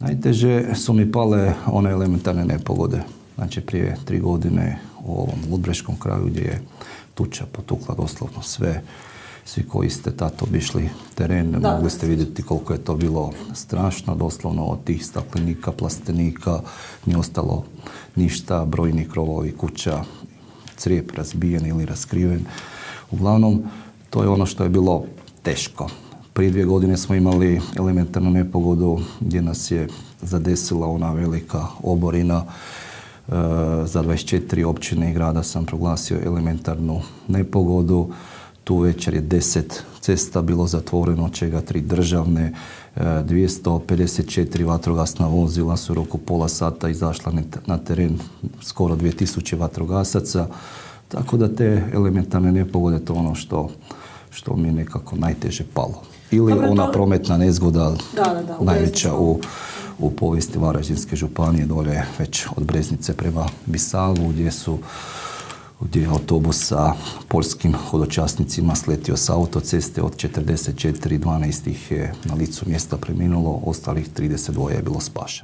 Najteže su mi pale one elementarne nepogode. Znači prije 3 godine u ovom Ludbreškom kraju gdje je tuča potukla doslovno sve. Svi koji ste tad obišli teren, mogli ste vidjeti koliko je to bilo strašno. Doslovno od tih staklenika, plastenika nije ostalo ništa, brojni krovovi kuća, crijep razbijen ili raskriven. Uglavnom, to je ono što je bilo teško. Prije 2 godine smo imali elementarnu nepogodu gdje nas je zadesila ona velika oborina. Za 24 općine i grada sam proglasio elementarnu nepogodu. Tu večer je 10 cesta bilo zatvoreno, od čega 3 državne. 254 vatrogasna vozila su u roku pola sata izašla na teren, skoro 2000 vatrogasaca. Tako da te elementarne nepogode, to je ono što mi je nekako najteže palo. Ili ona prometna nezgoda, najveća u povijesti Varaždinske županije, dolje već od Breznice prema Bisavu, gdje je autobus sa poljskim hodočasnicima sletio sa autoceste. Od 44, 12 ih je na licu mjesta preminulo, ostalih 32 je bilo spašeno.